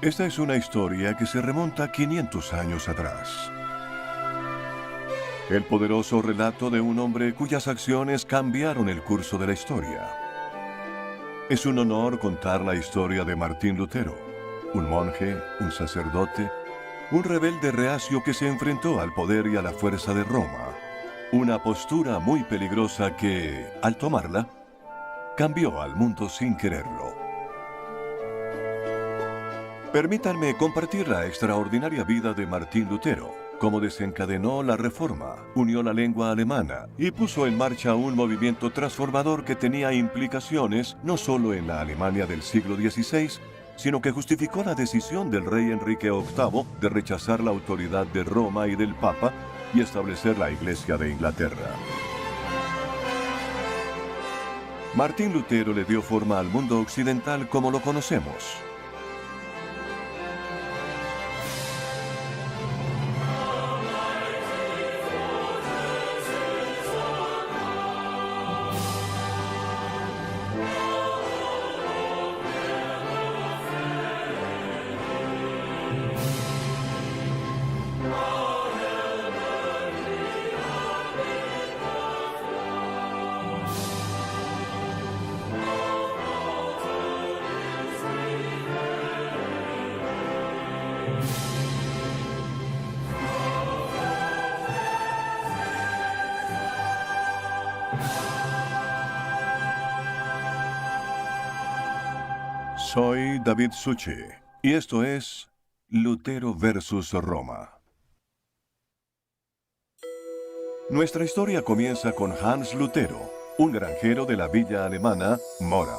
Esta es una historia que se remonta 500 años atrás. El poderoso relato de un hombre cuyas acciones cambiaron el curso de la historia. Es un honor contar la historia de Martín Lutero, un monje, un sacerdote, un rebelde reacio que se enfrentó al poder y a la fuerza de Roma. Una postura muy peligrosa que, al tomarla, cambió al mundo sin quererlo. Permítanme compartir la extraordinaria vida de Martín Lutero, cómo desencadenó la Reforma, unió la lengua alemana y puso en marcha un movimiento transformador que tenía implicaciones no solo en la Alemania del siglo XVI, sino que justificó la decisión del rey Enrique VIII de rechazar la autoridad de Roma y del Papa y establecer la Iglesia de Inglaterra. Martín Lutero le dio forma al mundo occidental como lo conocemos. Soy David Suchet, y esto es Lutero versus Roma. Nuestra historia comienza con Hans Lutero, un granjero de la villa alemana Mora.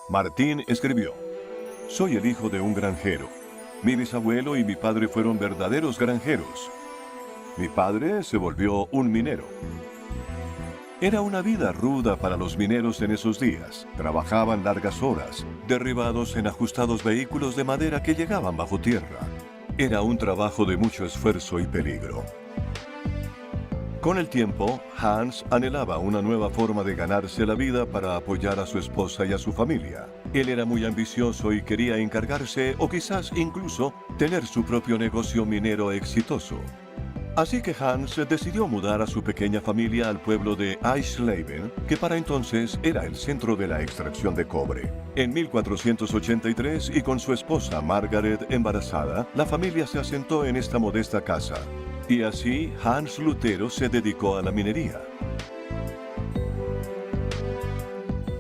Martín escribió: «Soy el hijo de un granjero. Mi bisabuelo y mi padre fueron verdaderos granjeros. Mi padre se volvió un minero». Era una vida ruda para los mineros en esos días. Trabajaban largas horas, derribados en ajustados vehículos de madera que llegaban bajo tierra. Era un trabajo de mucho esfuerzo y peligro. Con el tiempo, Hans anhelaba una nueva forma de ganarse la vida para apoyar a su esposa y a su familia. Él era muy ambicioso y quería encargarse, o quizás incluso, tener su propio negocio minero exitoso. Así que Hans decidió mudar a su pequeña familia al pueblo de Eisleben, que para entonces era el centro de la extracción de cobre. En 1483, y con su esposa Margaret embarazada, la familia se asentó en esta modesta casa. Y así Hans Lutero se dedicó a la minería.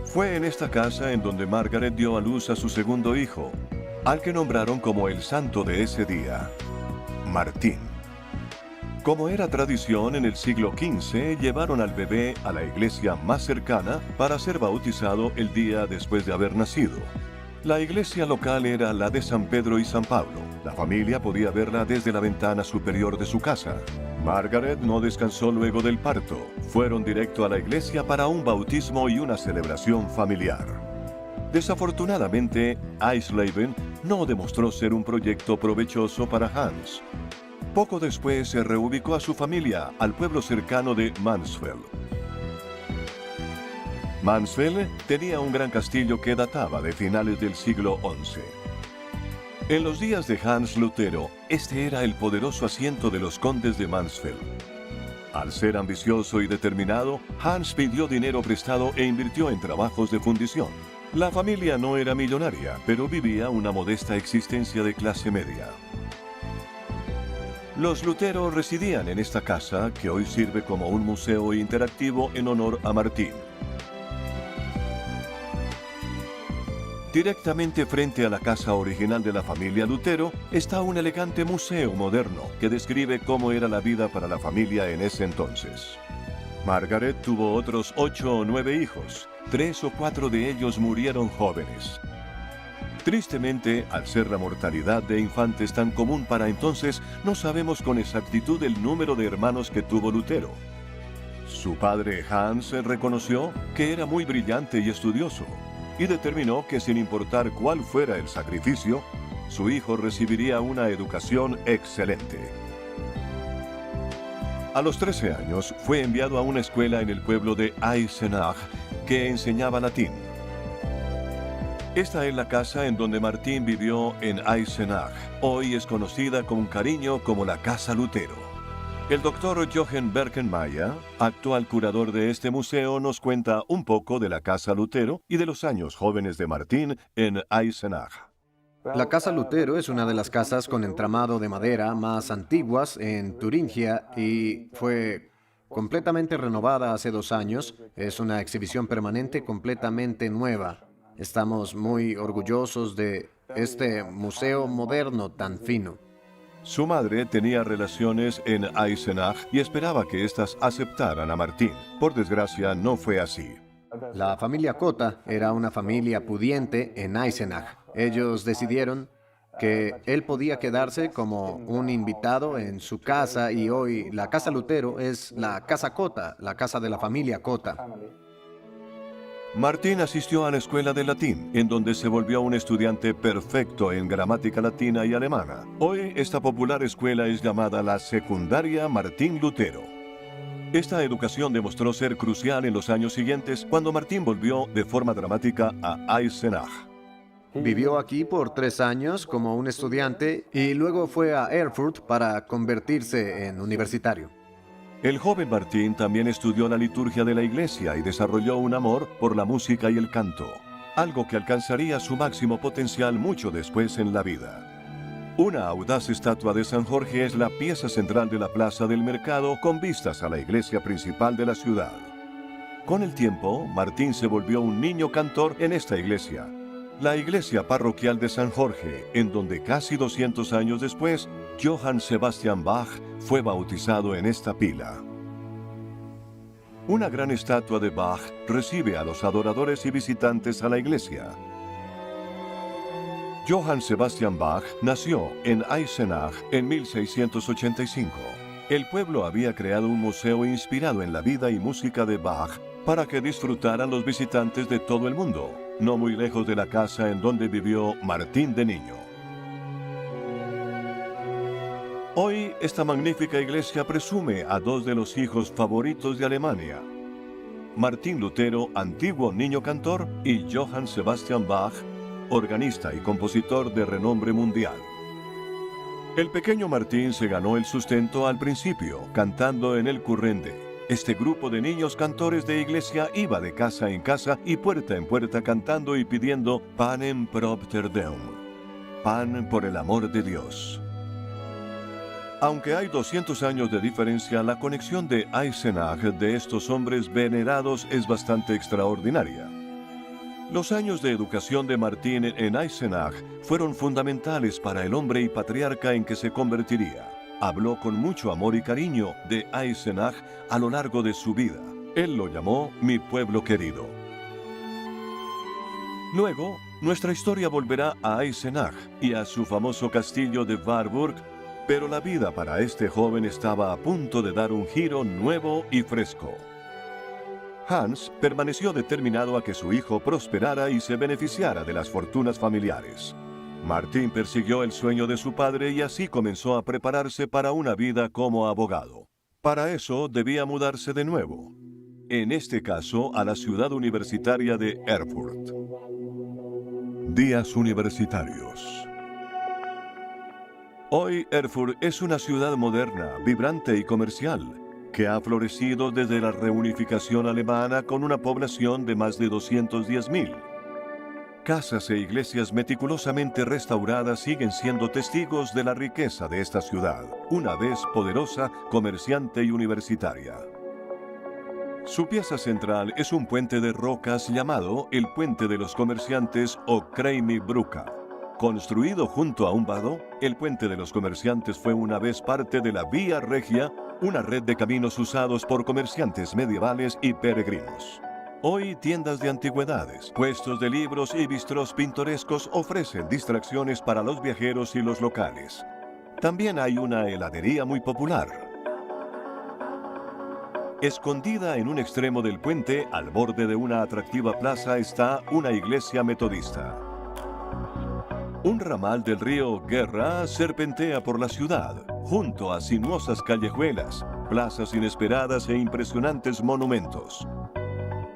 Fue en esta casa en donde Margaret dio a luz a su segundo hijo, al que nombraron como el santo de ese día, Martín. Como era tradición, en el siglo XV llevaron al bebé a la iglesia más cercana para ser bautizado el día después de haber nacido. La iglesia local era la de San Pedro y San Pablo. La familia podía verla desde la ventana superior de su casa. Margaret no descansó luego del parto. Fueron directo a la iglesia para un bautismo y una celebración familiar. Desafortunadamente, Eisleben no demostró ser un proyecto provechoso para Hans. Poco después se reubicó a su familia al pueblo cercano de Mansfeld. Mansfeld tenía un gran castillo que databa de finales del siglo XI. En los días de Hans Lutero, este era el poderoso asiento de los condes de Mansfeld. Al ser ambicioso y determinado, Hans pidió dinero prestado e invirtió en trabajos de fundición. La familia no era millonaria, pero vivía una modesta existencia de clase media. Los Lutero residían en esta casa, que hoy sirve como un museo interactivo en honor a Martín. Directamente frente a la casa original de la familia Lutero está un elegante museo moderno que describe cómo era la vida para la familia en ese entonces. Margaret tuvo otros 8 o 9 hijos. 3 o 4 de ellos murieron jóvenes. Tristemente, al ser la mortalidad de infantes tan común para entonces, no sabemos con exactitud el número de hermanos que tuvo Lutero. Su padre Hans reconoció que era muy brillante y estudioso, y determinó que sin importar cuál fuera el sacrificio, su hijo recibiría una educación excelente. A los 13 años fue enviado a una escuela en el pueblo de Eisenach que enseñaba latín. Esta es la casa en donde Martín vivió en Eisenach. Hoy es conocida con cariño como la Casa Lutero. El doctor Jochen Berkenmayer, actual curador de este museo, nos cuenta un poco de la Casa Lutero y de los años jóvenes de Martín en Eisenach. La Casa Lutero es una de las casas con entramado de madera más antiguas en Turingia y fue completamente renovada hace 2 años. Es una exhibición permanente completamente nueva. Estamos muy orgullosos de este museo moderno tan fino. Su madre tenía relaciones en Eisenach y esperaba que éstas aceptaran a Martín. Por desgracia, no fue así. La familia Cotta era una familia pudiente en Eisenach. Ellos decidieron que él podía quedarse como un invitado en su casa y hoy la Casa Lutero es la Casa Cotta, la casa de la familia Cotta. Martín asistió a la escuela de latín, en donde se volvió un estudiante perfecto en gramática latina y alemana. Hoy esta popular escuela es llamada la Secundaria Martín Lutero. Esta educación demostró ser crucial en los años siguientes cuando Martín volvió de forma dramática a Eisenach. Vivió aquí por 3 años como un estudiante y luego fue a Erfurt para convertirse en universitario. El joven Martín también estudió la liturgia de la iglesia y desarrolló un amor por la música y el canto, algo que alcanzaría su máximo potencial mucho después en la vida. Una audaz estatua de San Jorge es la pieza central de la plaza del mercado con vistas a la iglesia principal de la ciudad. Con el tiempo, Martín se volvió un niño cantor en esta iglesia, la iglesia parroquial de San Jorge, en donde casi 200 años después, Johann Sebastian Bach fue bautizado en esta pila. Una gran estatua de Bach recibe a los adoradores y visitantes a la iglesia. Johann Sebastian Bach nació en Eisenach en 1685. El pueblo había creado un museo inspirado en la vida y música de Bach para que disfrutaran los visitantes de todo el mundo, no muy lejos de la casa en donde vivió Martín de niño. Hoy, esta magnífica iglesia presume a 2 de los hijos favoritos de Alemania, Martín Lutero, antiguo niño cantor, y Johann Sebastian Bach, organista y compositor de renombre mundial. El pequeño Martín se ganó el sustento al principio, cantando en el Kurrende. Este grupo de niños cantores de iglesia iba de casa en casa y puerta en puerta cantando y pidiendo Panem propter Deum, pan por el amor de Dios. Aunque hay 200 años de diferencia, la conexión de Eisenach de estos hombres venerados es bastante extraordinaria. Los años de educación de Martín en Eisenach fueron fundamentales para el hombre y patriarca en que se convertiría. Habló con mucho amor y cariño de Eisenach a lo largo de su vida. Él lo llamó mi pueblo querido. Luego, nuestra historia volverá a Eisenach y a su famoso castillo de Warburg, pero la vida para este joven estaba a punto de dar un giro nuevo y fresco. Hans permaneció determinado a que su hijo prosperara y se beneficiara de las fortunas familiares. Martín persiguió el sueño de su padre y así comenzó a prepararse para una vida como abogado. Para eso debía mudarse de nuevo, en este caso a la ciudad universitaria de Erfurt. Días universitarios. Hoy Erfurt es una ciudad moderna, vibrante y comercial, que ha florecido desde la reunificación alemana con una población de más de 210.000. Casas e iglesias meticulosamente restauradas siguen siendo testigos de la riqueza de esta ciudad, una vez poderosa, comerciante y universitaria. Su pieza central es un puente de rocas llamado el Puente de los Comerciantes o Kreimi Brücke. Construido junto a un vado, el Puente de los Comerciantes fue una vez parte de la Vía Regia, una red de caminos usados por comerciantes medievales y peregrinos. Hoy, tiendas de antigüedades, puestos de libros y bistrós pintorescos ofrecen distracciones para los viajeros y los locales. También hay una heladería muy popular. Escondida en un extremo del puente, al borde de una atractiva plaza, está una iglesia metodista. Un ramal del río Guerra serpentea por la ciudad, junto a sinuosas callejuelas, plazas inesperadas e impresionantes monumentos.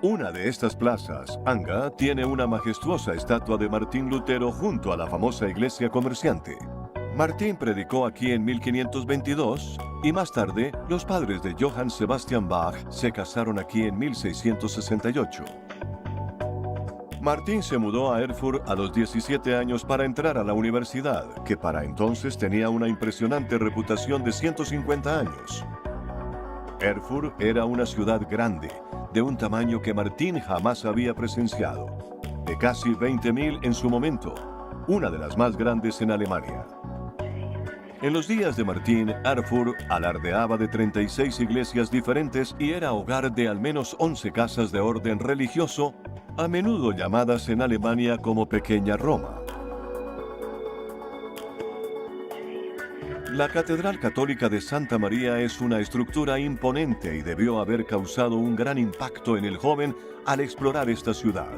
Una de estas plazas, Anga, tiene una majestuosa estatua de Martín Lutero junto a la famosa iglesia comerciante. Martín predicó aquí en 1522 y más tarde los padres de Johann Sebastian Bach se casaron aquí en 1668. Martín se mudó a Erfurt a los 17 años para entrar a la universidad, que para entonces tenía una impresionante reputación de 150 años. Erfurt era una ciudad grande, de un tamaño que Martín jamás había presenciado, de casi 20.000 en su momento, una de las más grandes en Alemania. En los días de Martín, Erfurt alardeaba de 36 iglesias diferentes y era hogar de al menos 11 casas de orden religioso, a menudo llamadas en Alemania como Pequeña Roma. La Catedral Católica de Santa María es una estructura imponente y debió haber causado un gran impacto en el joven al explorar esta ciudad.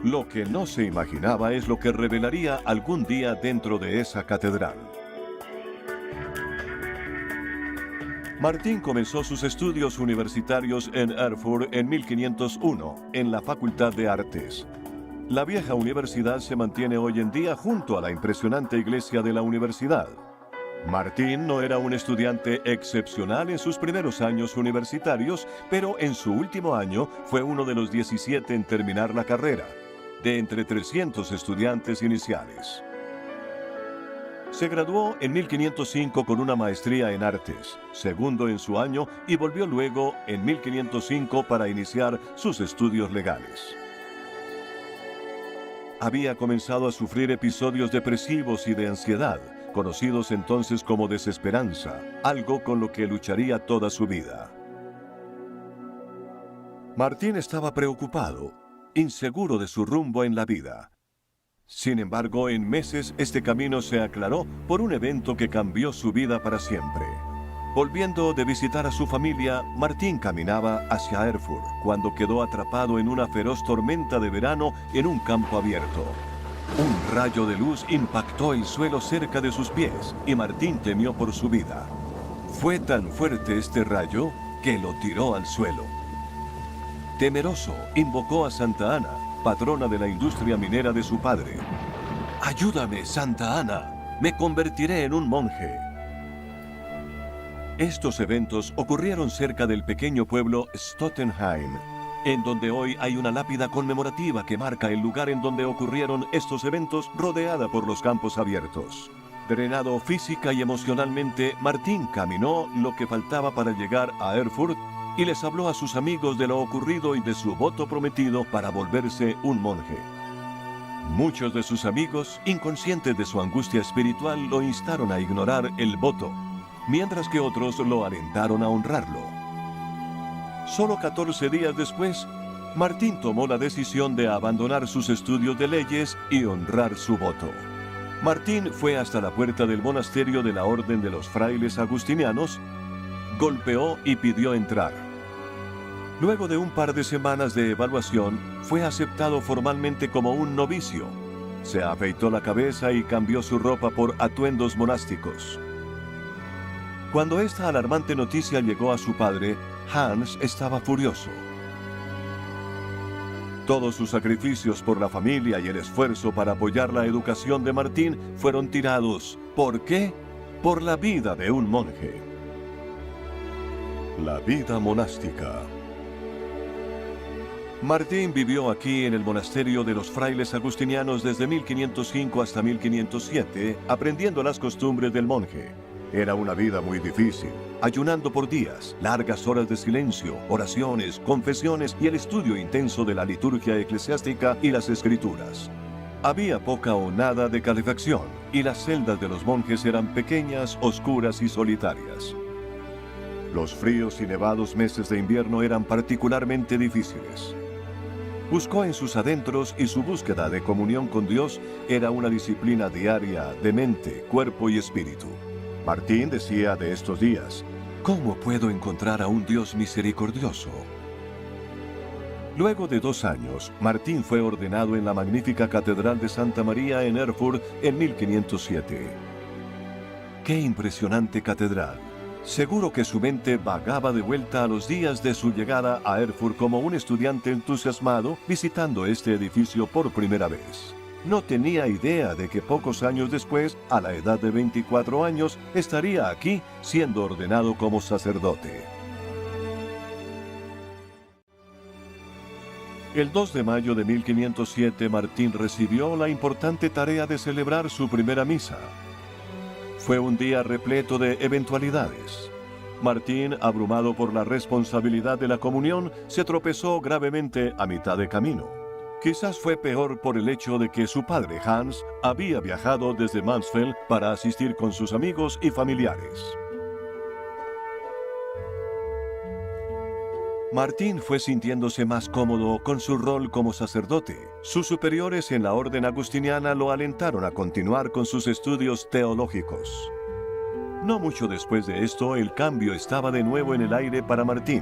Lo que no se imaginaba es lo que revelaría algún día dentro de esa catedral. Martín comenzó sus estudios universitarios en Erfurt en 1501, en la Facultad de Artes. La vieja universidad se mantiene hoy en día junto a la impresionante iglesia de la universidad. Martín no era un estudiante excepcional en sus primeros años universitarios, pero en su último año fue uno de los 17 en terminar la carrera, de entre 300 estudiantes iniciales. Se graduó en 1505 con una maestría en artes, segundo en su año, y volvió luego en 1505 para iniciar sus estudios legales. Había comenzado a sufrir episodios depresivos y de ansiedad, conocidos entonces como desesperanza, algo con lo que lucharía toda su vida. Martín estaba preocupado, inseguro de su rumbo en la vida. Sin embargo, en meses este camino se aclaró por un evento que cambió su vida para siempre. Volviendo de visitar a su familia, Martín caminaba hacia Erfurt cuando quedó atrapado en una feroz tormenta de verano en un campo abierto. Un rayo de luz impactó el suelo cerca de sus pies y Martín temió por su vida. Fue tan fuerte este rayo que lo tiró al suelo. Temeroso, invocó a Santa Ana, patrona de la industria minera de su padre. «Ayúdame, Santa Ana, me convertiré en un monje». Estos eventos ocurrieron cerca del pequeño pueblo Stottenheim, en donde hoy hay una lápida conmemorativa que marca el lugar en donde ocurrieron estos eventos, rodeada por los campos abiertos. Drenado física y emocionalmente, Martín caminó lo que faltaba para llegar a Erfurt y les habló a sus amigos de lo ocurrido y de su voto prometido para volverse un monje. Muchos de sus amigos, inconscientes de su angustia espiritual, lo instaron a ignorar el voto, mientras que otros lo alentaron a honrarlo. Solo 14 días después, Martín tomó la decisión de abandonar sus estudios de leyes y honrar su voto. Martín fue hasta la puerta del monasterio de la Orden de los Frailes Agustinianos, golpeó y pidió entrar. Luego de un par de semanas de evaluación, fue aceptado formalmente como un novicio. Se afeitó la cabeza y cambió su ropa por atuendos monásticos. Cuando esta alarmante noticia llegó a su padre, Hans estaba furioso. Todos sus sacrificios por la familia y el esfuerzo para apoyar la educación de Martín fueron tirados. ¿Por qué? Por la vida de un monje. La vida monástica. Martín vivió aquí en el monasterio de los frailes agustinianos desde 1505 hasta 1507, aprendiendo las costumbres del monje. Era una vida muy difícil, ayunando por días, largas horas de silencio, oraciones, confesiones y el estudio intenso de la liturgia eclesiástica y las escrituras. Había poca o nada de calefacción, y las celdas de los monjes eran pequeñas, oscuras y solitarias. Los fríos y nevados meses de invierno eran particularmente difíciles. Buscó en sus adentros y su búsqueda de comunión con Dios era una disciplina diaria de mente, cuerpo y espíritu. Martín decía de estos días: ¿cómo puedo encontrar a un Dios misericordioso? Luego de 2 años, Martín fue ordenado en la magnífica Catedral de Santa María en Erfurt en 1507. ¡Qué impresionante catedral! Seguro que su mente vagaba de vuelta a los días de su llegada a Erfurt como un estudiante entusiasmado visitando este edificio por primera vez. No tenía idea de que pocos años después, a la edad de 24 años, estaría aquí siendo ordenado como sacerdote. El 2 de mayo de 1507, Martín recibió la importante tarea de celebrar su primera misa. Fue un día repleto de eventualidades. Martín, abrumado por la responsabilidad de la comunión, se tropezó gravemente a mitad de camino. Quizás fue peor por el hecho de que su padre Hans había viajado desde Mansfeld para asistir con sus amigos y familiares. Martín fue sintiéndose más cómodo con su rol como sacerdote. Sus superiores en la orden agustiniana lo alentaron a continuar con sus estudios teológicos. No mucho después de esto, el cambio estaba de nuevo en el aire para Martín.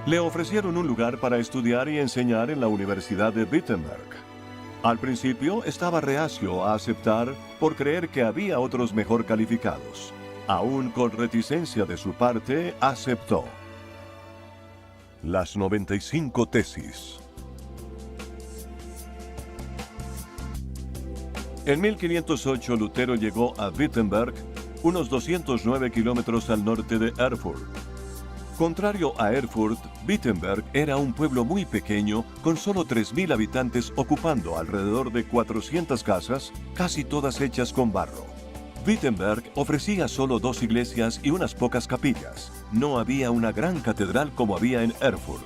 Le ofrecieron un lugar para estudiar y enseñar en la Universidad de Wittenberg. Al principio estaba reacio a aceptar por creer que había otros mejor calificados. Aún con reticencia de su parte, aceptó. Las 95 tesis. En 1508 Lutero llegó a Wittenberg, unos 209 kilómetros al norte de Erfurt. Contrario a Erfurt, Wittenberg era un pueblo muy pequeño con solo 3.000 habitantes ocupando alrededor de 400 casas, casi todas hechas con barro. Wittenberg ofrecía solo 2 iglesias y unas pocas capillas. No había una gran catedral como había en Erfurt.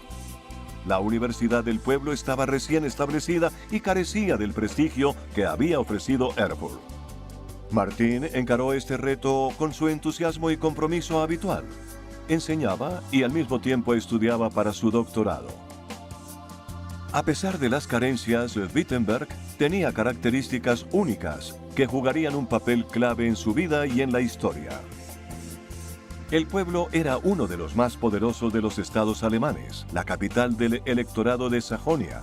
La universidad del pueblo estaba recién establecida y carecía del prestigio que había ofrecido Erfurt. Martín encaró este reto con su entusiasmo y compromiso habitual. Enseñaba y al mismo tiempo estudiaba para su doctorado. A pesar de las carencias, Wittenberg tenía características únicas que jugarían un papel clave en su vida y en la historia. El pueblo era uno de los más poderosos de los estados alemanes, la capital del electorado de Sajonia.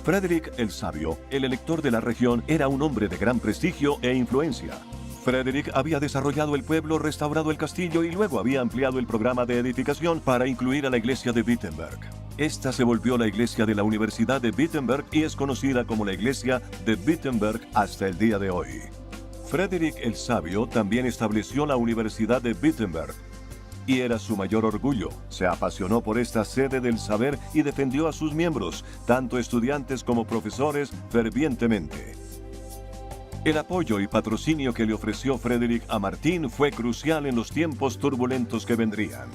Frederick el Sabio, el elector de la región, era un hombre de gran prestigio e influencia. Frederick había desarrollado el pueblo, restaurado el castillo y luego había ampliado el programa de edificación para incluir a la iglesia de Wittenberg. Esta se volvió la iglesia de la Universidad de Wittenberg y es conocida como la iglesia de Wittenberg hasta el día de hoy. Frederick el Sabio también estableció la Universidad de Wittenberg y era su mayor orgullo. Se apasionó por esta sede del saber y defendió a sus miembros, tanto estudiantes como profesores, fervientemente. El apoyo y patrocinio que le ofreció Frederick a Martín fue crucial en los tiempos turbulentos que vendrían.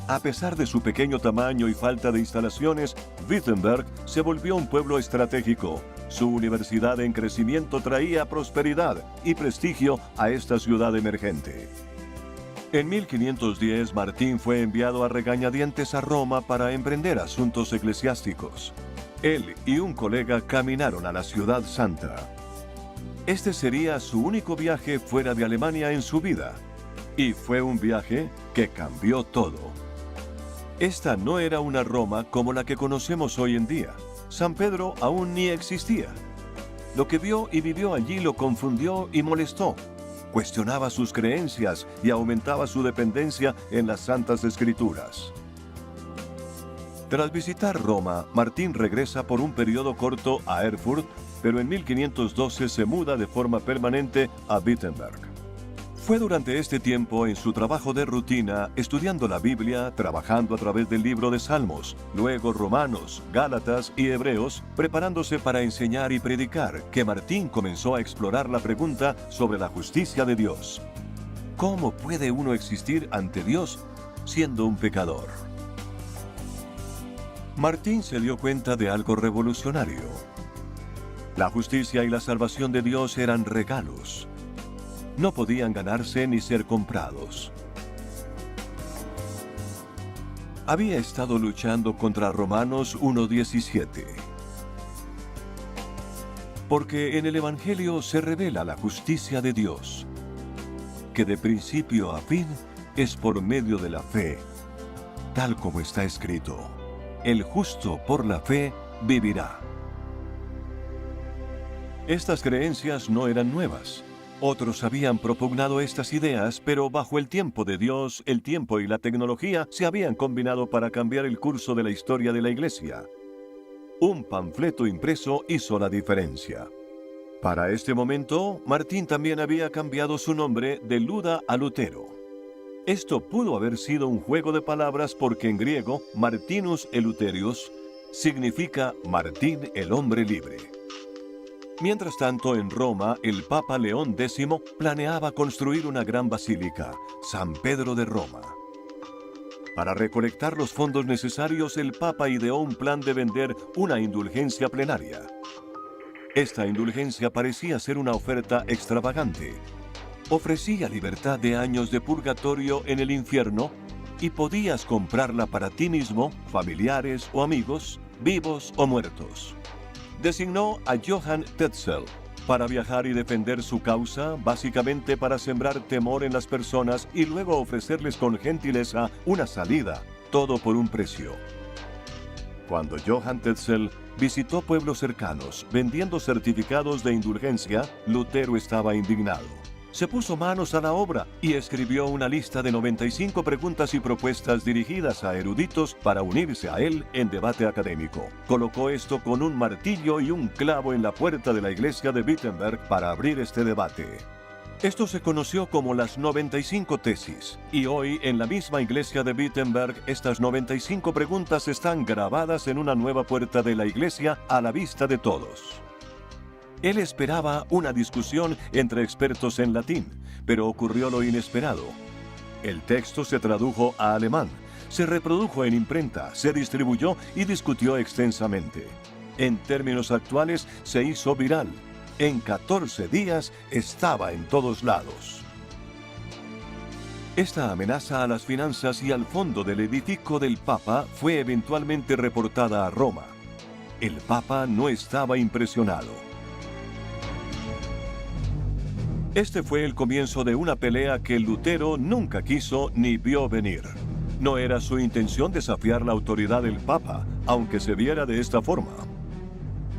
A pesar de su pequeño tamaño y falta de instalaciones, Wittenberg se volvió un pueblo estratégico. Su universidad en crecimiento traía prosperidad y prestigio a esta ciudad emergente. En 1510, Martín fue enviado a regañadientes a Roma para emprender asuntos eclesiásticos. Él y un colega caminaron a la Ciudad Santa. Este sería su único viaje fuera de Alemania en su vida, y fue un viaje que cambió todo. Esta no era una Roma como la que conocemos hoy en día. San Pedro aún ni existía. Lo que vio y vivió allí lo confundió y molestó. Cuestionaba sus creencias y aumentaba su dependencia en las Santas Escrituras. Tras visitar Roma, Martín regresa por un periodo corto a Erfurt, pero en 1512 se muda de forma permanente a Wittenberg. Fue durante este tiempo en su trabajo de rutina, estudiando la Biblia, trabajando a través del libro de Salmos, luego Romanos, Gálatas y Hebreos, preparándose para enseñar y predicar, que Martín comenzó a explorar la pregunta sobre la justicia de Dios. ¿Cómo puede uno existir ante Dios siendo un pecador? Martín se dio cuenta de algo revolucionario. La justicia y la salvación de Dios eran regalos. No podían ganarse ni ser comprados. Había estado luchando contra Romanos 1:17. Porque en el Evangelio se revela la justicia de Dios, que de principio a fin es por medio de la fe, tal como está escrito: el justo por la fe vivirá. Estas creencias no eran nuevas. Otros habían propugnado estas ideas, pero bajo el tiempo de Dios, el tiempo y la tecnología se habían combinado para cambiar el curso de la historia de la Iglesia. Un panfleto impreso hizo la diferencia. Para este momento, Martín también había cambiado su nombre de Luda a Lutero. Esto pudo haber sido un juego de palabras porque en griego, Martinus Eleutherius significa Martín el hombre libre. Mientras tanto, en Roma, el Papa León X planeaba construir una gran basílica, San Pedro de Roma. Para recolectar los fondos necesarios, el Papa ideó un plan de vender una indulgencia plenaria. Esta indulgencia parecía ser una oferta extravagante. Ofrecía libertad de años de purgatorio en el infierno y podías comprarla para ti mismo, familiares o amigos, vivos o muertos. Designó a Johann Tetzel para viajar y defender su causa, básicamente para sembrar temor en las personas y luego ofrecerles con gentileza una salida, todo por un precio. Cuando Johann Tetzel visitó pueblos cercanos vendiendo certificados de indulgencia, Lutero estaba indignado. Se puso manos a la obra y escribió una lista de 95 preguntas y propuestas dirigidas a eruditos para unirse a él en debate académico. Colocó esto con un martillo y un clavo en la puerta de la iglesia de Wittenberg para abrir este debate. Esto se conoció como las 95 tesis, y hoy en la misma iglesia de Wittenberg estas 95 preguntas están grabadas en una nueva puerta de la iglesia a la vista de todos. Él esperaba una discusión entre expertos en latín, pero ocurrió lo inesperado. El texto se tradujo a alemán, se reprodujo en imprenta, se distribuyó y discutió extensamente. En términos actuales, se hizo viral. En 14 días estaba en todos lados. Esta amenaza a las finanzas y al fondo del edificio del Papa fue eventualmente reportada a Roma. El Papa no estaba impresionado. Este fue el comienzo de una pelea que Lutero nunca quiso ni vio venir. No era su intención desafiar la autoridad del Papa, aunque se viera de esta forma.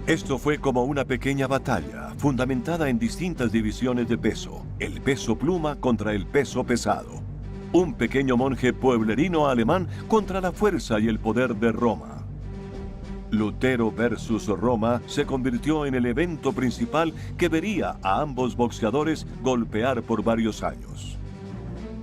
Esto fue como una pequeña batalla, fundamentada en distintas divisiones de peso, el peso pluma contra el peso pesado. Un pequeño monje pueblerino alemán contra la fuerza y el poder de Roma. Lutero versus Roma se convirtió en el evento principal que vería a ambos boxeadores golpear por varios años.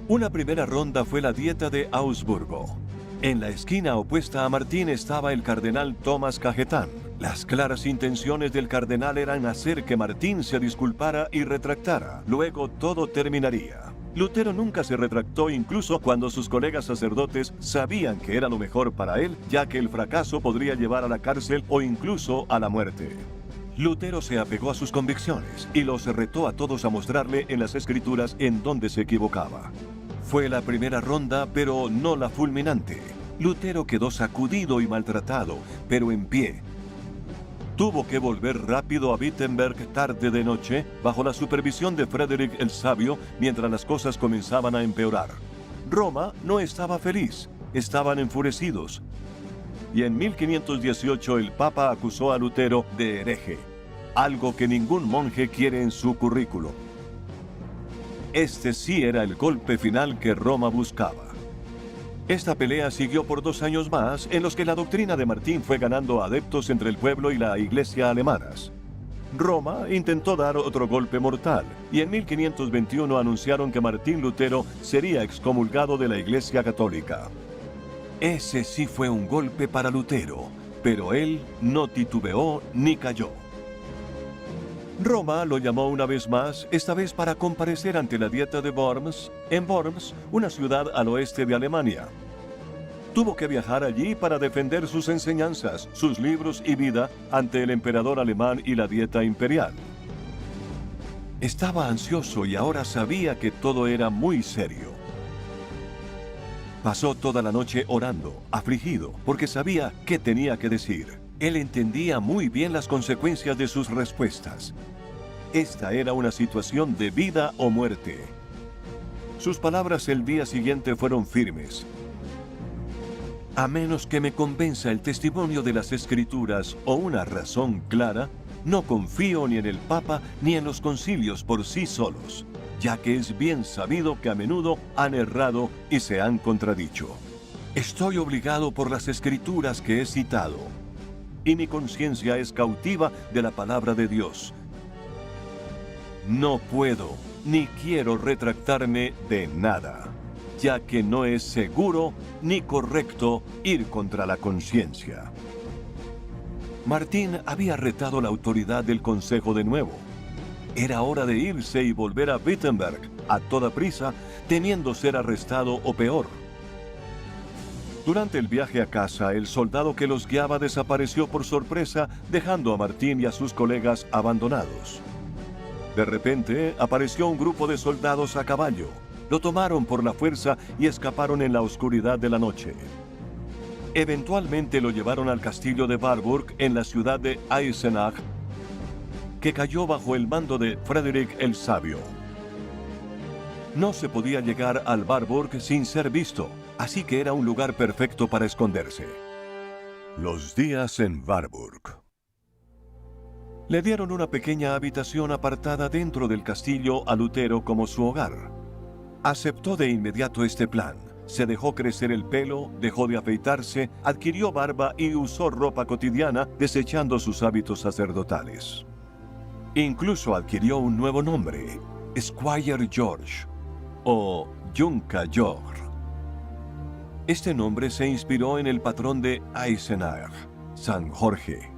Una primera ronda fue la Dieta de Augsburgo. En la esquina opuesta a Martín estaba el cardenal Tomás Cajetán. Las claras intenciones del cardenal eran hacer que Martín se disculpara y retractara. Luego todo terminaría. Lutero nunca se retractó incluso cuando sus colegas sacerdotes sabían que era lo mejor para él, ya que el fracaso podría llevar a la cárcel o incluso a la muerte. Lutero se apegó a sus convicciones y los retó a todos a mostrarle en las Escrituras en dónde se equivocaba. Fue la primera ronda, pero no la fulminante. Lutero quedó sacudido y maltratado, pero en pie. Tuvo que volver rápido a Wittenberg tarde de noche, bajo la supervisión de Frederick el Sabio, mientras las cosas comenzaban a empeorar. Roma no estaba feliz, estaban enfurecidos. Y en 1518 el Papa acusó a Lutero de hereje, algo que ningún monje quiere en su currículo. Este sí era el golpe final que Roma buscaba. Esta pelea siguió por 2 años más, en los que la doctrina de Martín fue ganando adeptos entre el pueblo y la iglesia alemanas. Roma intentó dar otro golpe mortal, y en 1521 anunciaron que Martín Lutero sería excomulgado de la Iglesia Católica. Ese sí fue un golpe para Lutero, pero él no titubeó ni cayó. Roma lo llamó una vez más, esta vez para comparecer ante la Dieta de Worms, en Worms, una ciudad al oeste de Alemania. Tuvo que viajar allí para defender sus enseñanzas, sus libros y vida ante el emperador alemán y la Dieta imperial. Estaba ansioso y ahora sabía que todo era muy serio. Pasó toda la noche orando, afligido, porque sabía qué tenía que decir. Él entendía muy bien las consecuencias de sus respuestas. Esta era una situación de vida o muerte. Sus palabras el día siguiente fueron firmes. A menos que me convenza el testimonio de las Escrituras o una razón clara, No confío ni en el Papa ni en los concilios por sí solos, ya que es bien sabido que a menudo han errado y se han contradicho. Estoy obligado por las escrituras que he citado, y mi conciencia es cautiva de la palabra de Dios. No puedo ni quiero retractarme de nada, ya que no es seguro ni correcto ir contra la conciencia. Martín había retado la autoridad del consejo de nuevo. Era hora de irse y volver a Wittenberg a toda prisa, temiendo ser arrestado o peor. Durante el viaje a casa, el soldado que los guiaba desapareció por sorpresa, dejando a Martín y a sus colegas abandonados. De repente, apareció un grupo de soldados a caballo. Lo tomaron por la fuerza y escaparon en la oscuridad de la noche. Eventualmente lo llevaron al castillo de Warburg en la ciudad de Eisenach, que cayó bajo el mando de Frederick el Sabio. No se podía llegar al Warburg sin ser visto, así que era un lugar perfecto para esconderse. Los días en Warburg. Le dieron una pequeña habitación apartada dentro del castillo a Lutero como su hogar. Aceptó de inmediato este plan. Se dejó crecer el pelo, dejó de afeitarse, adquirió barba y usó ropa cotidiana, desechando sus hábitos sacerdotales. Incluso adquirió un nuevo nombre, Squire George o Junker George. Este nombre se inspiró en el patrón de Eisenach, San Jorge.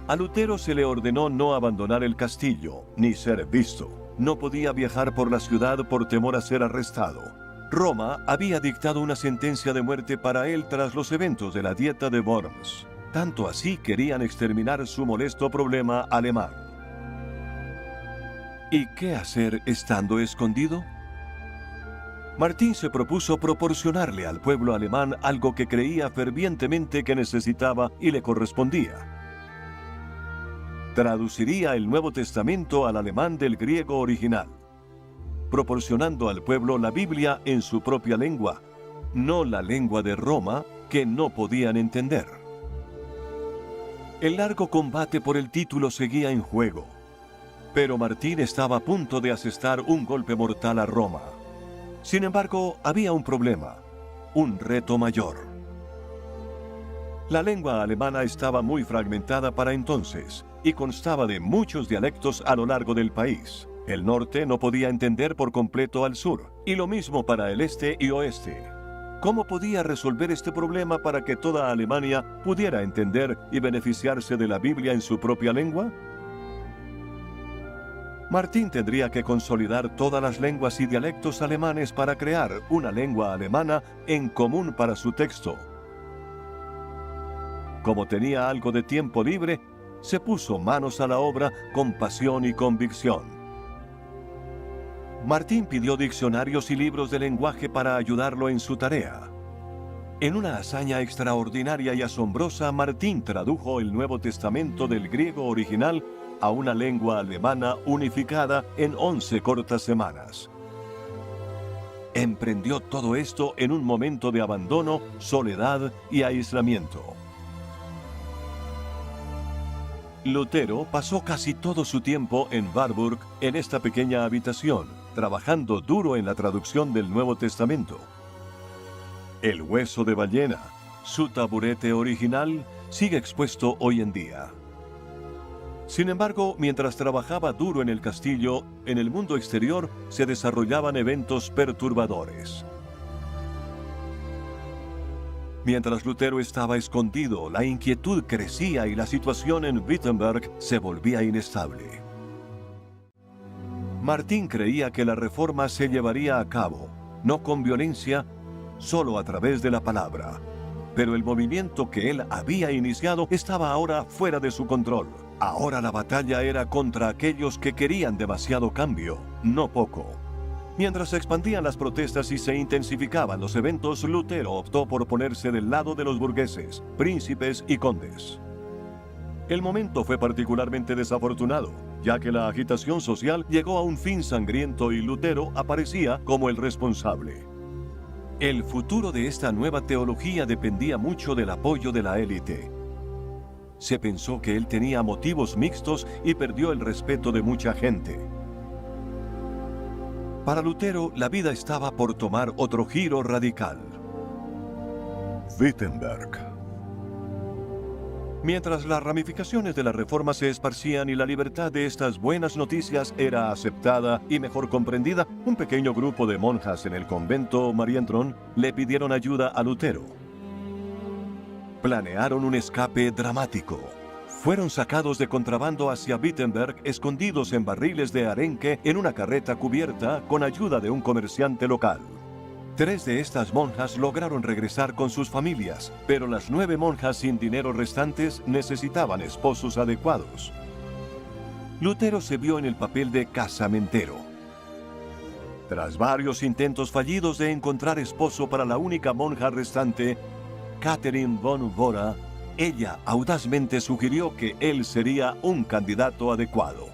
A Lutero se le ordenó no abandonar el castillo, ni ser visto. No podía viajar por la ciudad por temor a ser arrestado. Roma había dictado una sentencia de muerte para él tras los eventos de la Dieta de Worms. Tanto así querían exterminar su molesto problema alemán. ¿Y qué hacer estando escondido? Martín se propuso proporcionarle al pueblo alemán algo que creía fervientemente que necesitaba y le correspondía. Traduciría el Nuevo Testamento al alemán del griego original, proporcionando al pueblo la Biblia en su propia lengua, no la lengua de Roma que no podían entender. El largo combate por el título seguía en juego, pero Martín estaba a punto de asestar un golpe mortal a Roma. Sin embargo, había un problema, un reto mayor. La lengua alemana estaba muy fragmentada para entonces y constaba de muchos dialectos a lo largo del país. El norte no podía entender por completo al sur, y lo mismo para el este y oeste. ¿Cómo podía resolver este problema para que toda Alemania pudiera entender y beneficiarse de la Biblia en su propia lengua? Martín tendría que consolidar todas las lenguas y dialectos alemanes para crear una lengua alemana en común para su texto. Como tenía algo de tiempo libre, se puso manos a la obra con pasión y convicción. Martín pidió diccionarios y libros de lenguaje para ayudarlo en su tarea. En una hazaña extraordinaria y asombrosa, Martín tradujo el Nuevo Testamento del griego original a una lengua alemana unificada en 11 cortas semanas. Emprendió todo esto en un momento de abandono, soledad y aislamiento. Lutero pasó casi todo su tiempo en Warburg en esta pequeña habitación, trabajando duro en la traducción del Nuevo Testamento. El hueso de ballena, su taburete original, sigue expuesto hoy en día. Sin embargo, mientras trabajaba duro en el castillo, en el mundo exterior se desarrollaban eventos perturbadores. Mientras Lutero estaba escondido, la inquietud crecía y la situación en Wittenberg se volvía inestable. Martín creía que la reforma se llevaría a cabo, no con violencia, solo a través de la palabra. Pero el movimiento que él había iniciado estaba ahora fuera de su control. Ahora la batalla era contra aquellos que querían demasiado cambio, no poco. Mientras se expandían las protestas y se intensificaban los eventos, Lutero optó por ponerse del lado de los burgueses, príncipes y condes. El momento fue particularmente desafortunado, ya que la agitación social llegó a un fin sangriento y Lutero aparecía como el responsable. El futuro de esta nueva teología dependía mucho del apoyo de la élite. Se pensó que él tenía motivos mixtos y perdió el respeto de mucha gente. Para Lutero, la vida estaba por tomar otro giro radical. Wittenberg. Mientras las ramificaciones de la Reforma se esparcían y la libertad de estas buenas noticias era aceptada y mejor comprendida, un pequeño grupo de monjas en el convento Marienthron le pidieron ayuda a Lutero. Planearon un escape dramático. Fueron sacados de contrabando hacia Wittenberg, escondidos en barriles de arenque en una carreta cubierta con ayuda de un comerciante local. 3 de estas monjas lograron regresar con sus familias, pero las 9 monjas sin dinero restantes necesitaban esposos adecuados. Lutero se vio en el papel de casamentero. Tras varios intentos fallidos de encontrar esposo para la única monja restante, Catherine von Bora, ella audazmente sugirió que él sería un candidato adecuado.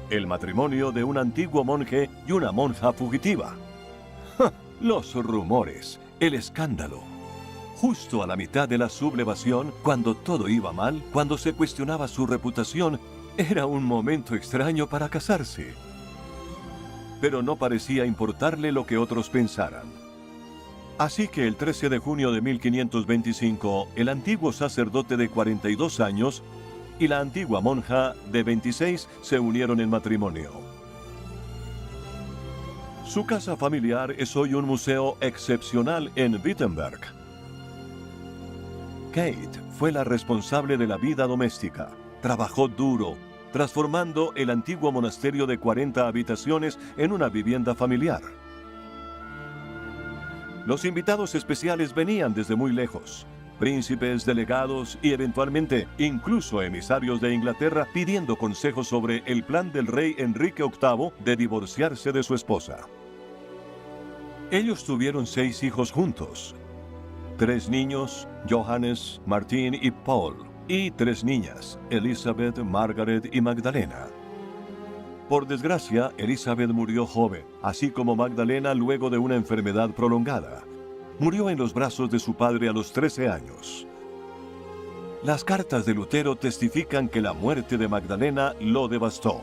El matrimonio de un antiguo monje y una monja fugitiva. ¡Ja! Los rumores, el escándalo. Justo a la mitad de la sublevación, cuando todo iba mal, cuando se cuestionaba su reputación, era un momento extraño para casarse. Pero no parecía importarle lo que otros pensaran. Así que el 13 de junio de 1525, el antiguo sacerdote de 42 años y la antigua monja de 26 se unieron en matrimonio. Su casa familiar es hoy un museo excepcional en Wittenberg. Kate fue la responsable de la vida doméstica. Trabajó duro, transformando el antiguo monasterio de 40 habitaciones en una vivienda familiar. Los invitados especiales venían desde muy lejos. Príncipes, delegados y eventualmente incluso emisarios de Inglaterra pidiendo consejos sobre el plan del rey Enrique VIII de divorciarse de su esposa. Ellos tuvieron 6 hijos juntos. 3 niños, Johannes, Martin y Paul, y 3 niñas, Elizabeth, Margaret y Magdalena. Por desgracia, Elizabeth murió joven, así como Magdalena luego de una enfermedad prolongada. Murió en los brazos de su padre a los 13 años. Las cartas de Lutero testifican que la muerte de Magdalena lo devastó.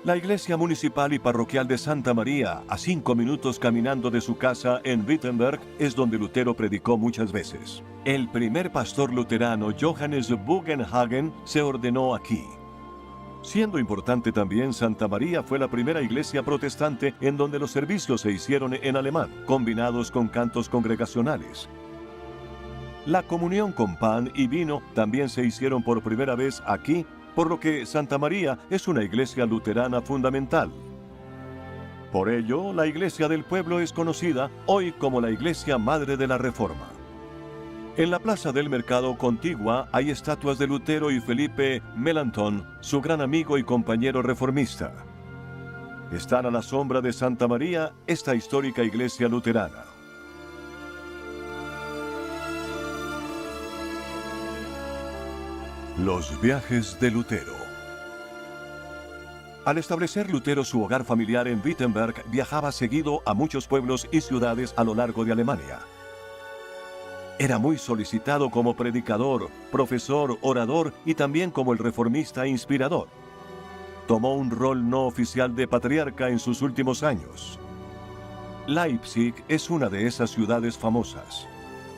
La iglesia municipal y parroquial de Santa María, a 5 minutos caminando de su casa en Wittenberg, es donde Lutero predicó muchas veces. El primer pastor luterano, Johannes Bugenhagen, se ordenó aquí. Siendo importante también, Santa María fue la primera iglesia protestante en donde los servicios se hicieron en alemán, combinados con cantos congregacionales. La comunión con pan y vino también se hicieron por primera vez aquí, por lo que Santa María es una iglesia luterana fundamental. Por ello, la iglesia del pueblo es conocida hoy como la Iglesia Madre de la Reforma. En la plaza del mercado contigua hay estatuas de Lutero y Felipe Melanchthon, su gran amigo y compañero reformista. Están a la sombra de Santa María, esta histórica iglesia luterana. Los viajes de Lutero. Al establecer Lutero su hogar familiar en Wittenberg, viajaba seguido a muchos pueblos y ciudades a lo largo de Alemania. Era muy solicitado como predicador, profesor, orador y también como el reformista inspirador. Tomó un rol no oficial de patriarca en sus últimos años. Leipzig es una de esas ciudades famosas.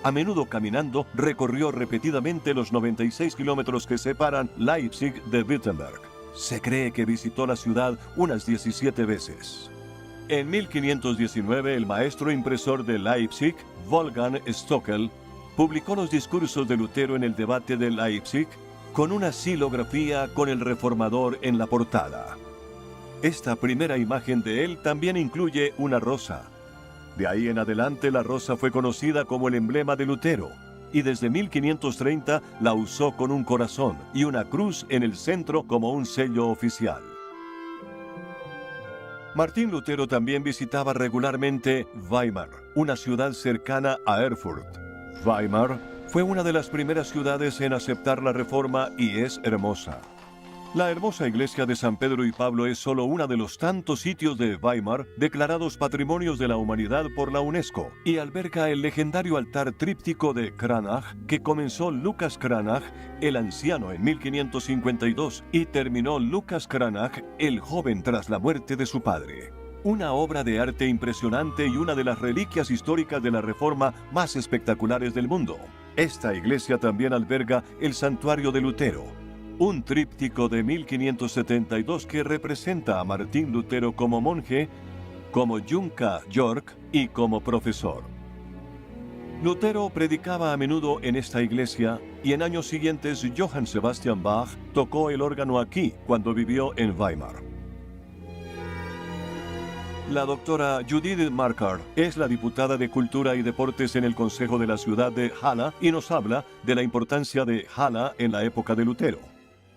A menudo caminando, recorrió repetidamente los 96 kilómetros que separan Leipzig de Wittenberg. Se cree que visitó la ciudad unas 17 veces. En 1519, el maestro impresor de Leipzig, Wolfgang Stockel, publicó los discursos de Lutero en el debate de Leipzig con una xilografía con el reformador en la portada. Esta primera imagen de él también incluye una rosa. De ahí en adelante la rosa fue conocida como el emblema de Lutero, y desde 1530 la usó con un corazón y una cruz en el centro como un sello oficial. Martín Lutero también visitaba regularmente Weimar, una ciudad cercana a Erfurt. Weimar fue una de las primeras ciudades en aceptar la Reforma y es hermosa. La hermosa iglesia de San Pedro y Pablo es solo uno de los tantos sitios de Weimar declarados Patrimonios de la Humanidad por la UNESCO y alberga el legendario altar tríptico de Cranach que comenzó Lucas Cranach, el anciano, en 1552 y terminó Lucas Cranach, el joven, tras la muerte de su padre. Una obra de arte impresionante y una de las reliquias históricas de la Reforma más espectaculares del mundo. Esta iglesia también alberga el Santuario de Lutero, un tríptico de 1572 que representa a Martín Lutero como monje, como Junker York y como profesor. Lutero predicaba a menudo en esta iglesia y en años siguientes Johann Sebastian Bach tocó el órgano aquí cuando vivió en Weimar. La doctora Judith Markard es la diputada de Cultura y Deportes en el Consejo de la Ciudad de Halle y nos habla de la importancia de Halle en la época de Lutero.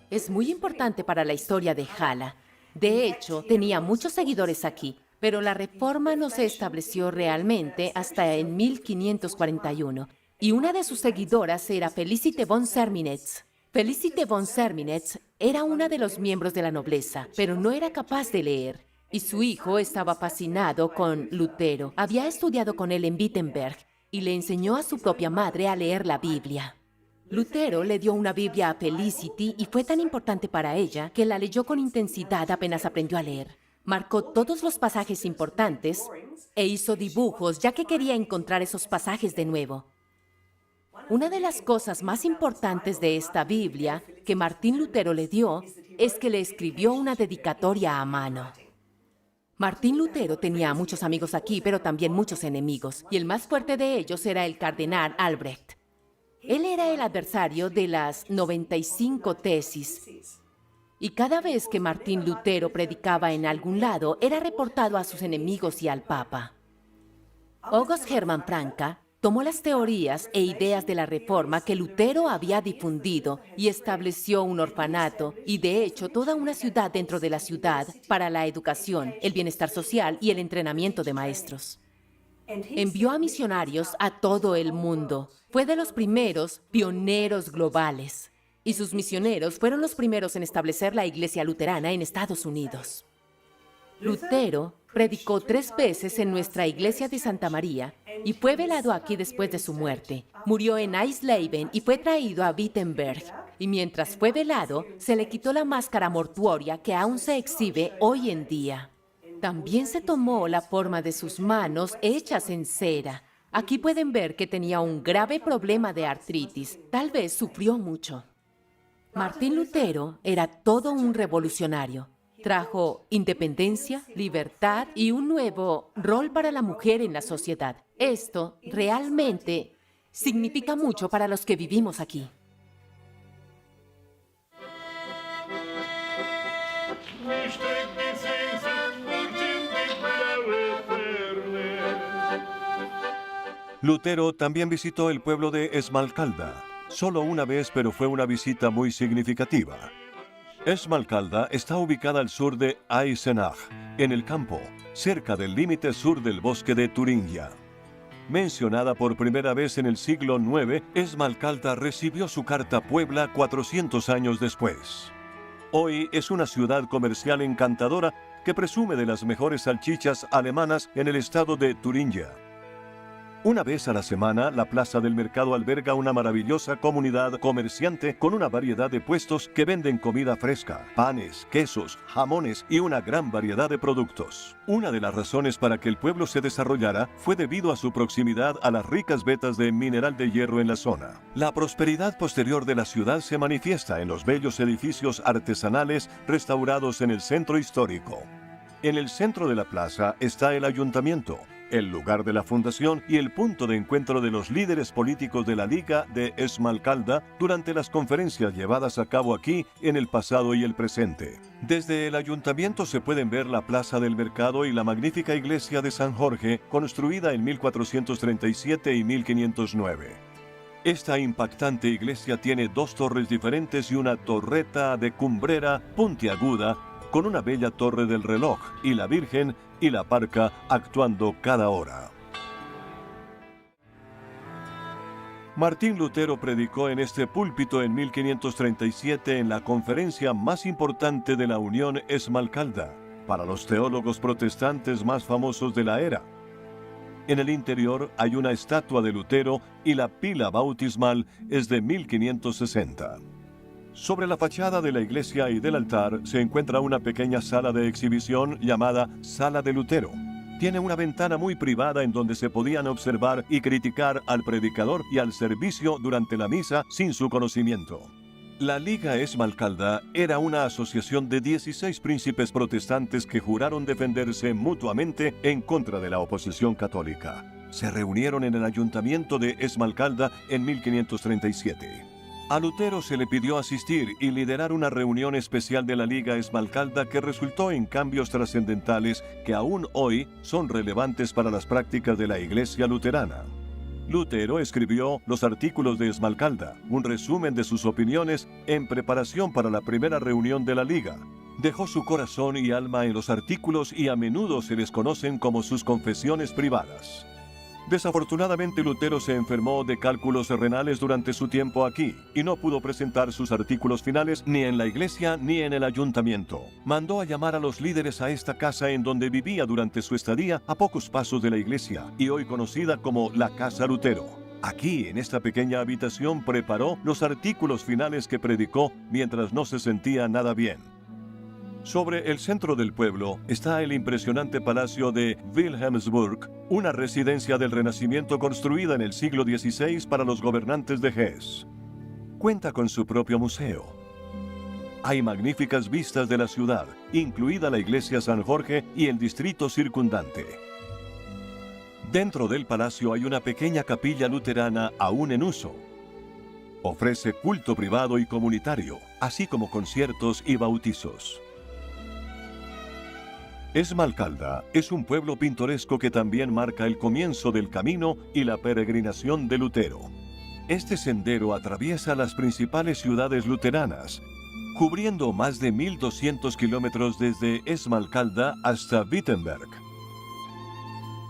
Es muy importante para la historia de Halle. De hecho, tenía muchos seguidores aquí, pero la reforma no se estableció realmente hasta en 1541, y una de sus seguidoras era Felicite von Serminetz. Felicite von Serminetz era una de los miembros de la nobleza, pero no era capaz de leer, y su hijo estaba fascinado con Lutero. Había estudiado con él en Wittenberg, y le enseñó a su propia madre a leer la Biblia. Lutero le dio una Biblia a Felicity y fue tan importante para ella que la leyó con intensidad apenas aprendió a leer. Marcó todos los pasajes importantes e hizo dibujos ya que quería encontrar esos pasajes de nuevo. Una de las cosas más importantes de esta Biblia que Martín Lutero le dio es que le escribió una dedicatoria a mano. Martín Lutero tenía muchos amigos aquí, pero también muchos enemigos, y el más fuerte de ellos era el cardenal Albrecht. Él era el adversario de las 95 tesis. Y cada vez que Martín Lutero predicaba en algún lado, era reportado a sus enemigos y al Papa. August Hermann Francke tomó las teorías e ideas de la Reforma que Lutero había difundido y estableció un orfanato y, de hecho, toda una ciudad dentro de la ciudad para la educación, el bienestar social y el entrenamiento de maestros. Envió a misionarios a todo el mundo. Fue de los primeros pioneros globales. Y sus misioneros fueron los primeros en establecer la Iglesia Luterana en Estados Unidos. Lutero predicó 3 veces en nuestra iglesia de Santa María y fue velado aquí después de su muerte. Murió en Eisleben y fue traído a Wittenberg. Y mientras fue velado, se le quitó la máscara mortuoria que aún se exhibe hoy en día. También se tomó la forma de sus manos hechas en cera. Aquí pueden ver que tenía un grave problema de artritis. Tal vez sufrió mucho. Martín Lutero era todo un revolucionario. Trajo independencia, libertad y un nuevo rol para la mujer en la sociedad. Esto realmente significa mucho para los que vivimos aquí. Lutero también visitó el pueblo de Esmalcalda, solo una vez, pero fue una visita muy significativa. Esmalcalda está ubicada al sur de Eisenach, en el campo, cerca del límite sur del bosque de Turingia. Mencionada por primera vez en el siglo IX, Esmalcalda recibió su carta a Puebla 400 años después. Hoy es una ciudad comercial encantadora que presume de las mejores salchichas alemanas en el estado de Turingia. Una vez a la semana, la plaza del mercado alberga una maravillosa comunidad comerciante con una variedad de puestos que venden comida fresca, panes, quesos, jamones y una gran variedad de productos. Una de las razones para que el pueblo se desarrollara fue debido a su proximidad a las ricas vetas de mineral de hierro en la zona. La prosperidad posterior de la ciudad se manifiesta en los bellos edificios artesanales restaurados en el centro histórico. En el centro de la plaza está el ayuntamiento, el lugar de la fundación y el punto de encuentro de los líderes políticos de la Liga de Esmalcalda durante las conferencias llevadas a cabo aquí en el pasado y el presente. Desde el ayuntamiento se pueden ver la plaza del mercado y la magnífica iglesia de San Jorge, construida en 1437 y 1509. Esta impactante iglesia tiene 2 torres diferentes y una torreta de cumbrera puntiaguda con una bella torre del reloj y la Virgen y la Parca actuando cada hora. Martín Lutero predicó en este púlpito en 1537 en la conferencia más importante de la Unión Esmalcalda, para los teólogos protestantes más famosos de la era. En el interior hay una estatua de Lutero y la pila bautismal es de 1560. Sobre la fachada de la iglesia y del altar se encuentra una pequeña sala de exhibición llamada Sala de Lutero. Tiene una ventana muy privada en donde se podían observar y criticar al predicador y al servicio durante la misa sin su conocimiento. La Liga Esmalcalda era una asociación de 16 príncipes protestantes que juraron defenderse mutuamente en contra de la oposición católica. Se reunieron en el ayuntamiento de Esmalcalda en 1537. A Lutero se le pidió asistir y liderar una reunión especial de la Liga Esmalcalda que resultó en cambios trascendentales que aún hoy son relevantes para las prácticas de la Iglesia luterana. Lutero escribió los artículos de Esmalcalda, un resumen de sus opiniones en preparación para la primera reunión de la Liga. Dejó su corazón y alma en los artículos y a menudo se les conocen como sus confesiones privadas. Desafortunadamente, Lutero se enfermó de cálculos renales durante su tiempo aquí y no pudo presentar sus artículos finales ni en la iglesia ni en el ayuntamiento. Mandó a llamar a los líderes a esta casa en donde vivía durante su estadía a pocos pasos de la iglesia y hoy conocida como la Casa Lutero. Aquí, en esta pequeña habitación, preparó los artículos finales que predicó mientras no se sentía nada bien. Sobre el centro del pueblo está el impresionante palacio de Wilhelmsburg, una residencia del Renacimiento construida en el siglo XVI para los gobernantes de Hesse. Cuenta con su propio museo. Hay magníficas vistas de la ciudad, incluida la iglesia San Jorge y el distrito circundante. Dentro del palacio hay una pequeña capilla luterana aún en uso. Ofrece culto privado y comunitario, así como conciertos y bautizos. Esmalcalda es un pueblo pintoresco que también marca el comienzo del camino y la peregrinación de Lutero. Este sendero atraviesa las principales ciudades luteranas, cubriendo más de 1.200 kilómetros desde Esmalcalda hasta Wittenberg.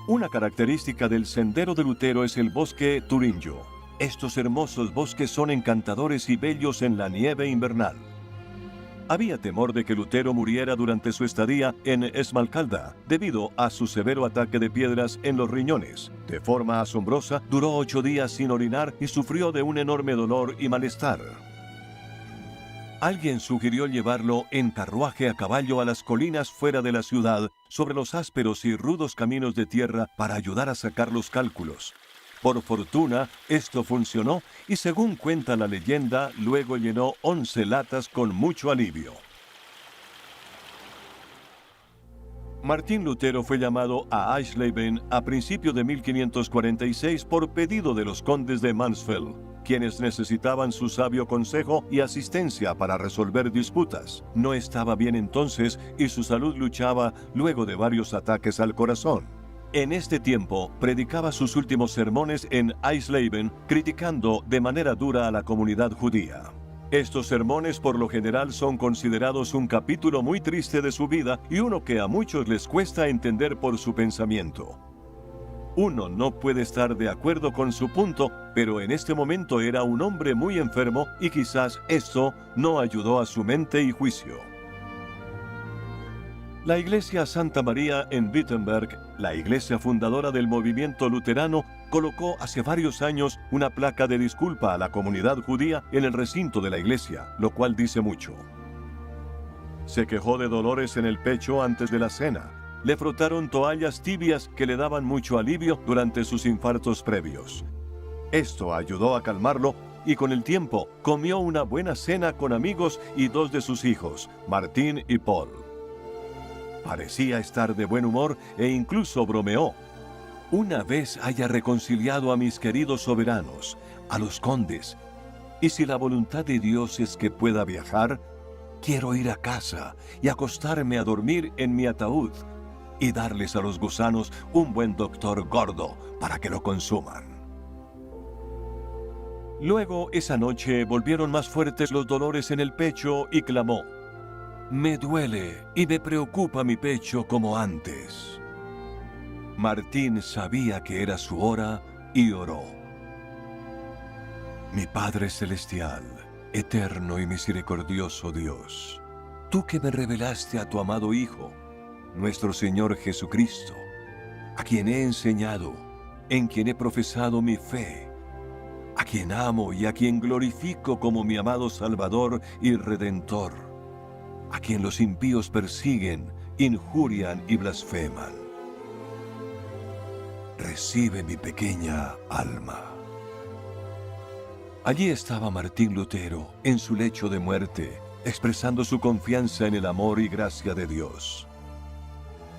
Una característica del sendero de Lutero es el bosque turingio. Estos hermosos bosques son encantadores y bellos en la nieve invernal. Había temor de que Lutero muriera durante su estadía en Esmalcalda, debido a su severo ataque de piedras en los riñones. De forma asombrosa, duró 8 días sin orinar y sufrió de un enorme dolor y malestar. Alguien sugirió llevarlo en carruaje a caballo a las colinas fuera de la ciudad, sobre los ásperos y rudos caminos de tierra para ayudar a sacar los cálculos. Por fortuna, esto funcionó y según cuenta la leyenda, luego llenó 11 latas con mucho alivio. Martín Lutero fue llamado a Eisleben a principios de 1546 por pedido de los condes de Mansfeld, quienes necesitaban su sabio consejo y asistencia para resolver disputas. No estaba bien entonces y su salud luchaba luego de varios ataques al corazón. En este tiempo, predicaba sus últimos sermones en Eisleben, criticando de manera dura a la comunidad judía. Estos sermones por lo general son considerados un capítulo muy triste de su vida y uno que a muchos les cuesta entender por su pensamiento. Uno no puede estar de acuerdo con su punto, pero en este momento era un hombre muy enfermo y quizás esto no ayudó a su mente y juicio. La iglesia Santa María en Wittenberg, la iglesia fundadora del movimiento luterano, colocó hace varios años una placa de disculpa a la comunidad judía en el recinto de la iglesia, lo cual dice mucho. Se quejó de dolores en el pecho antes de la cena. Le frotaron toallas tibias que le daban mucho alivio durante sus infartos previos. Esto ayudó a calmarlo y con el tiempo comió una buena cena con amigos y 2 de sus hijos, Martín y Paul. Parecía estar de buen humor e incluso bromeó. Una vez haya reconciliado a mis queridos soberanos, a los condes, y si la voluntad de Dios es que pueda viajar, quiero ir a casa y acostarme a dormir en mi ataúd y darles a los gusanos un buen doctor gordo para que lo consuman. Luego, esa noche, volvieron más fuertes los dolores en el pecho y clamó: «Me duele y me preocupa mi pecho como antes». Martín sabía que era su hora y oró. Mi Padre Celestial, eterno y misericordioso Dios, tú que me revelaste a tu amado Hijo, nuestro Señor Jesucristo, a quien he enseñado, en quien he profesado mi fe, a quien amo y a quien glorifico como mi amado Salvador y Redentor, a quien los impíos persiguen, injurian y blasfeman. Recibe mi pequeña alma. Allí estaba Martín Lutero, en su lecho de muerte, expresando su confianza en el amor y gracia de Dios.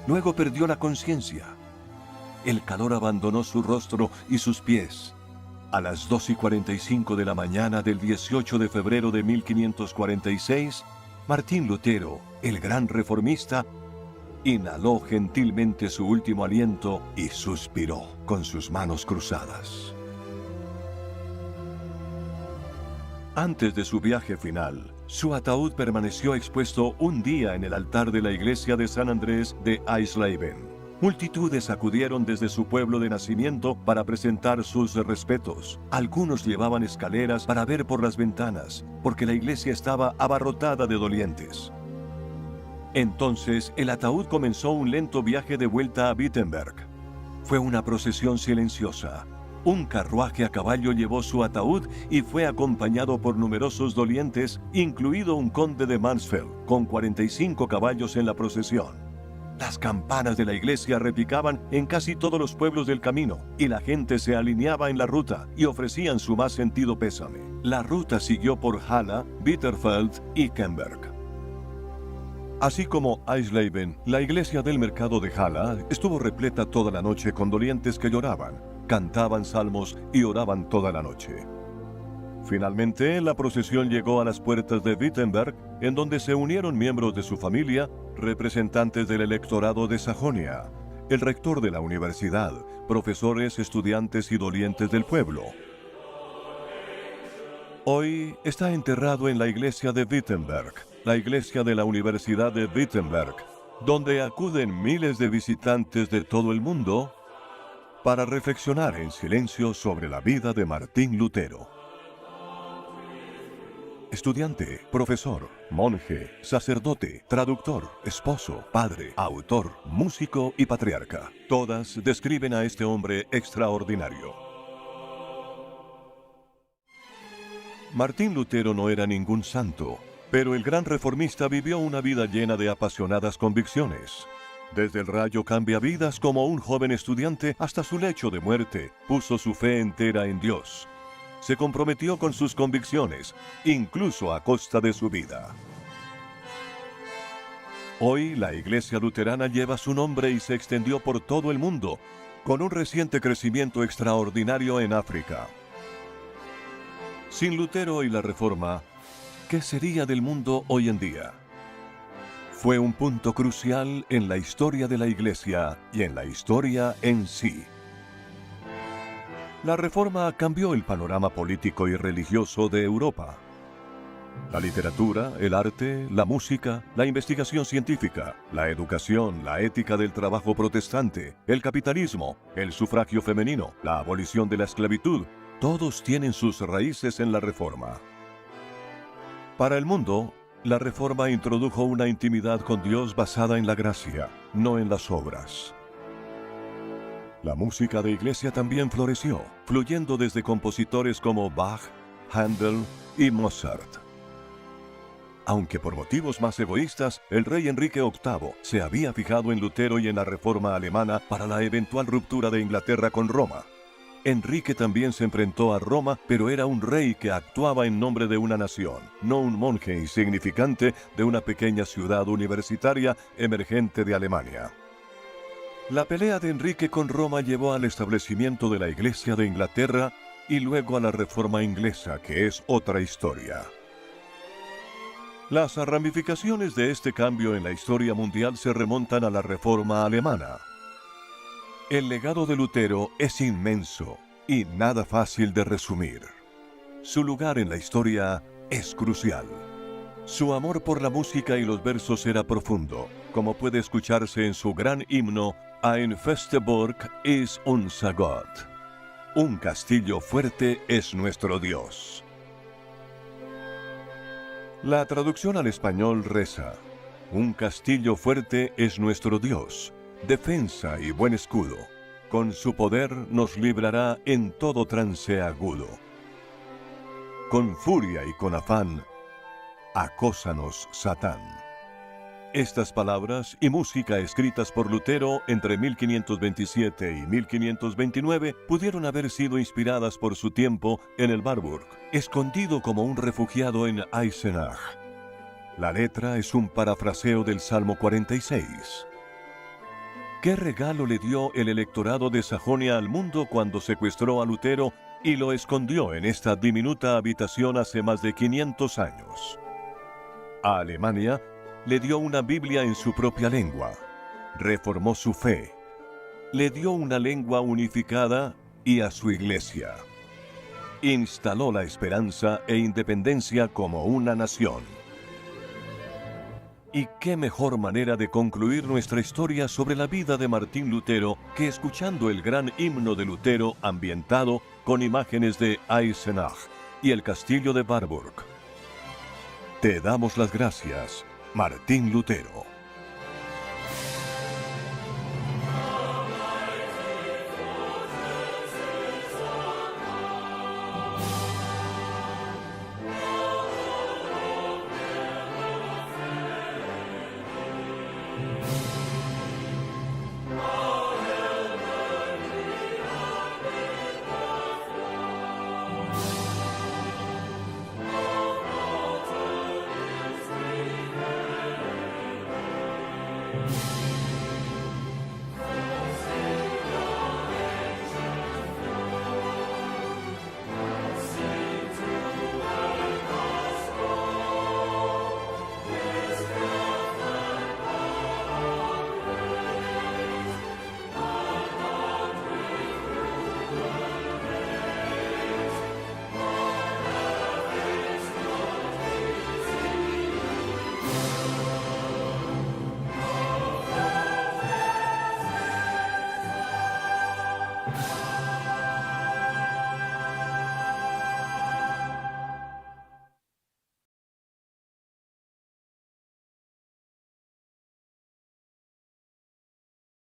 Luego perdió la conciencia. El calor abandonó su rostro y sus pies. A las 2:45 de la mañana del 18 de febrero de 1546, Martín Lutero, el gran reformista, inhaló gentilmente su último aliento y suspiró con sus manos cruzadas. Antes de su viaje final, su ataúd permaneció expuesto un día en el altar de la iglesia de San Andrés de Eisleben. Multitudes acudieron desde su pueblo de nacimiento para presentar sus respetos. Algunos llevaban escaleras para ver por las ventanas, porque la iglesia estaba abarrotada de dolientes. Entonces, el ataúd comenzó un lento viaje de vuelta a Wittenberg. Fue una procesión silenciosa. Un carruaje a caballo llevó su ataúd y fue acompañado por numerosos dolientes, incluido un conde de Mansfeld, con 45 caballos en la procesión. Las campanas de la iglesia repicaban en casi todos los pueblos del camino, y la gente se alineaba en la ruta y ofrecían su más sentido pésame. La ruta siguió por Halle, Bitterfeld y Kemberg. Así como Eisleben, la iglesia del mercado de Halle estuvo repleta toda la noche con dolientes que lloraban, cantaban salmos y oraban toda la noche. Finalmente, la procesión llegó a las puertas de Wittenberg, en donde se unieron miembros de su familia, representantes del electorado de Sajonia, el rector de la universidad, profesores, estudiantes y dolientes del pueblo. Hoy está enterrado en la iglesia de Wittenberg, la iglesia de la Universidad de Wittenberg, donde acuden miles de visitantes de todo el mundo para reflexionar en silencio sobre la vida de Martín Lutero. Estudiante, profesor, monje, sacerdote, traductor, esposo, padre, autor, músico y patriarca. Todas describen a este hombre extraordinario. Martín Lutero no era ningún santo, pero el gran reformista vivió una vida llena de apasionadas convicciones. Desde el rayo cambiavidas como un joven estudiante hasta su lecho de muerte, puso su fe entera en Dios. Se comprometió con sus convicciones, incluso a costa de su vida. Hoy la iglesia luterana lleva su nombre y se extendió por todo el mundo, con un reciente crecimiento extraordinario en África. Sin Lutero y la Reforma, ¿qué sería del mundo hoy en día? Fue un punto crucial en la historia de la iglesia y en la historia en sí. La Reforma cambió el panorama político y religioso de Europa. La literatura, el arte, la música, la investigación científica, la educación, la ética del trabajo protestante, el capitalismo, el sufragio femenino, la abolición de la esclavitud, todos tienen sus raíces en la Reforma. Para el mundo, la Reforma introdujo una intimidad con Dios basada en la gracia, no en las obras. La música de iglesia también floreció, fluyendo desde compositores como Bach, Handel y Mozart. Aunque por motivos más egoístas, el rey Enrique VIII se había fijado en Lutero y en la Reforma alemana para la eventual ruptura de Inglaterra con Roma. Enrique también se enfrentó a Roma, pero era un rey que actuaba en nombre de una nación, no un monje insignificante de una pequeña ciudad universitaria emergente de Alemania. La pelea de Enrique con Roma llevó al establecimiento de la Iglesia de Inglaterra y luego a la Reforma inglesa, que es otra historia. Las ramificaciones de este cambio en la historia mundial se remontan a la Reforma alemana. El legado de Lutero es inmenso y nada fácil de resumir. Su lugar en la historia es crucial. Su amor por la música y los versos era profundo, como puede escucharse en su gran himno Ein feste Burg ist unser Gott. Un castillo fuerte es nuestro Dios. La traducción al español reza: un castillo fuerte es nuestro Dios, defensa y buen escudo. Con su poder nos librará en todo trance agudo. Con furia y con afán, acósanos Satán. Estas palabras y música escritas por Lutero entre 1527 y 1529 pudieron haber sido inspiradas por su tiempo en el Warburg, escondido como un refugiado en Eisenach. La letra es un parafraseo del Salmo 46. ¿Qué regalo le dio el electorado de Sajonia al mundo cuando secuestró a Lutero y lo escondió en esta diminuta habitación hace más de 500 años? A Alemania le dio una Biblia en su propia lengua, reformó su fe, le dio una lengua unificada y a su iglesia. Instaló la esperanza e independencia como una nación. ¿Y qué mejor manera de concluir nuestra historia sobre la vida de Martín Lutero que escuchando el gran himno de Lutero ambientado con imágenes de Eisenach y el castillo de Warburg? Te damos las gracias, Martín Lutero.